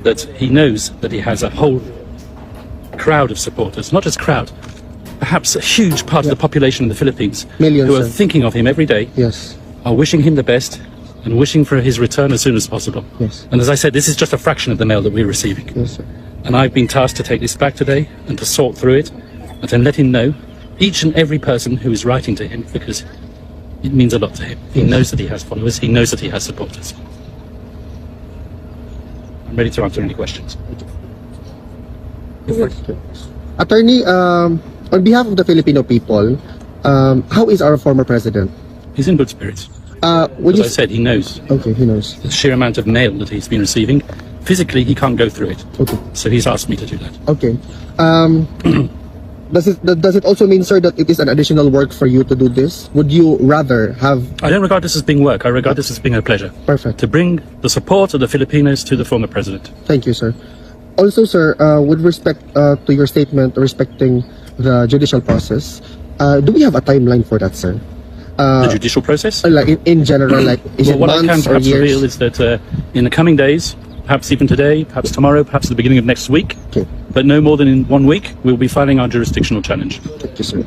that he knows that he has a whole crowd of supporters, not just crowd, perhaps a huge part of the population in the Philippines Millions, who are sir. thinking of him every day, Yes. are wishing him the best and wishing for his return as soon as possible. Yes. And as I said, this is just a fraction of the mail that we're receiving. Yes, sir. And I've been tasked to take this back today and to sort through it and to let him know, each and every person who is writing to him, because it means a lot to him. He knows that he has followers, he knows that he has supporters. I'm ready to answer any questions. Attorney, on behalf of the Filipino people, how is our former president? He's in good spirits. Would As you I said, he knows Okay, he knows. the sheer amount of mail that he's been receiving. Physically, he can't go through it. Okay. So he's asked me to do that. Okay. Does it also mean, sir, that it is an additional work for you to do this? Would you rather have... I don't regard this as being work. I regard this as being a pleasure. Perfect. To bring the support of the Filipinos to the former president. Thank you, sir. Also, sir, with respect to your statement respecting the judicial process, do we have a timeline for that, sir? The judicial process? Like in general, like is it What I can months or perhaps reveal years? is that in the coming days, perhaps even today, perhaps tomorrow, perhaps at the beginning of next week, Okay. but no more than in 1 week, we'll be filing our jurisdictional challenge. Thank you, sir.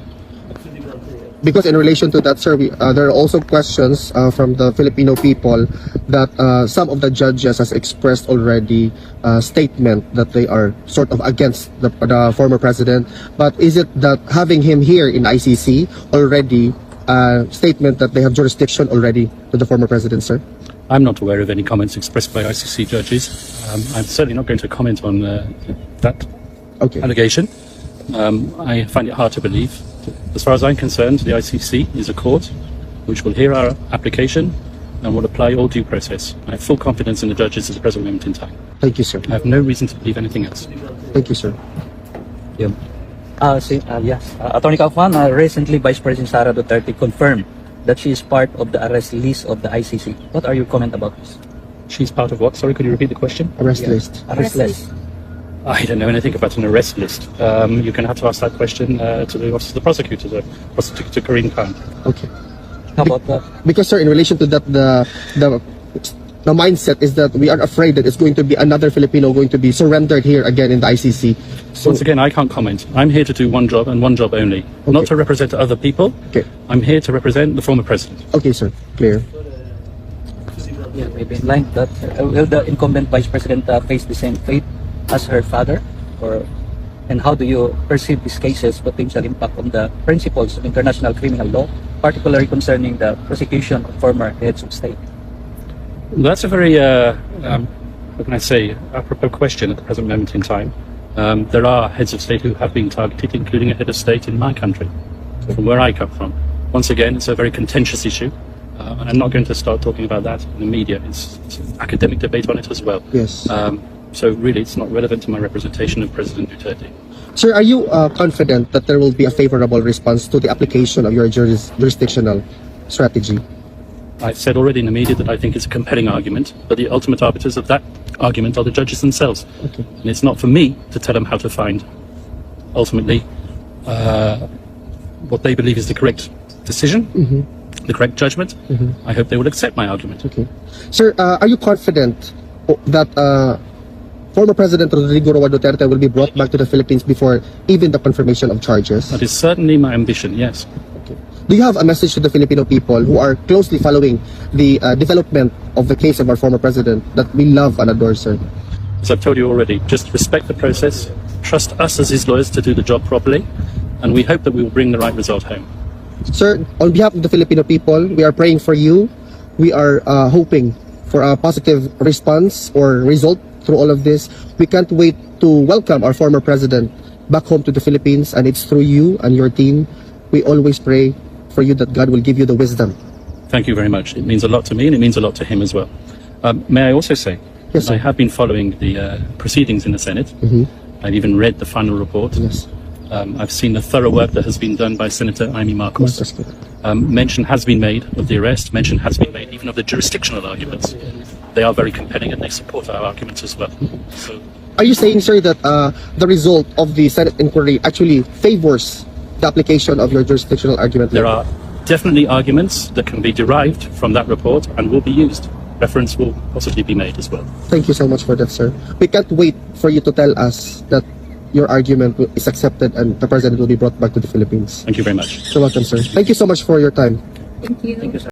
Because in relation to that, sir, there are also questions from the Filipino people that some of the judges has expressed already statement that they are sort of against the former president. But is it that having him here in ICC already statement that they have jurisdiction already to the former president, sir? I'm not aware of any comments expressed by ICC judges. I'm certainly not going to comment on that Okay. allegation. I find it hard to believe. As far as I'm concerned, the ICC is a court which will hear our application and will apply all due process. I have full confidence in the judges at the present moment in time. Thank you, sir. I have no reason to believe anything else. Thank you, sir. Yes. Attorney Kaufman, recently Vice President Sara Duterte confirmed that she is part of the arrest list of the ICC. What are your comment about this? She's part of what? Sorry, could you repeat the question? Arrest list. Arrest list. I don't know anything about an arrest list. You can have to ask that question to the Office of the Prosecutor, to Karim Khan. Okay. How about that? Because, sir, in relation to that, the mindset is that we are afraid that it's going to be another Filipino going to be surrendered here again in the ICC. So, Once again, I can't comment. I'm here to do one job and one job only. Not to represent other people. Okay. I'm here to represent the former president. okay, sir. Clear. Yeah, maybe in line that will the incumbent Vice President face the same fate as her father, and how do you perceive these cases' potential impact on the principles of international criminal law, particularly concerning the prosecution of former heads of state? That's a very, what can I say, apropos question at the present moment in time. There are heads of state who have been targeted, including a head of state in my country, from where I come from. Once again, it's a very contentious issue. And I'm not going to start talking about that in the media. It's an academic debate on it as well. Yes. So really, it's not relevant to my representation of President Duterte. Sir, are you confident that there will be a favorable response to the application of your jurisdictional strategy? I've said already in the media that I think it's a compelling argument, but the ultimate arbiters of that argument are the judges themselves. Okay. And it's not for me to tell them how to find, ultimately, what they believe is the correct decision, the correct judgment. I hope they will accept my argument. Okay. Sir, are you confident that former President Rodrigo Roa Duterte will be brought back to the Philippines before even the confirmation of charges? That is certainly my ambition, yes. Okay. Do you have a message to the Filipino people who are closely following the development of the case of our former president that we love and adore, sir? As I've told you already, just respect the process, trust us as his lawyers to do the job properly, and we hope that we will bring the right result home. Sir, on behalf of the Filipino people, we are praying for you. We are hoping for a positive response or result through all of this. We can't wait to welcome our former president back home to the Philippines, and it's through you and your team. We always pray for you that God will give you the wisdom. Thank you very much. It means a lot to me, and it means a lot to him as well. May I also say, Yes, sir. I have been following the proceedings in the Senate. I've even read the final report. Yes. I've seen the thorough work that has been done by Senator Amy Marcos. That's good. Mention has been made of the arrest. Mention has been made even of the jurisdictional arguments. They are very compelling, and they support our arguments as well. So, Are you saying, sir, that the result of the Senate inquiry actually favors the application of your jurisdictional argument? there are definitely arguments that can be derived from that report and will be used. reference will possibly be made as well. Thank you so much for that, sir. We can't wait for you to tell us that your argument is accepted and the president will be brought back to the Philippines. Thank you very much. You're welcome, sir. Thank you so much for your time. Thank you. Thank you, sir.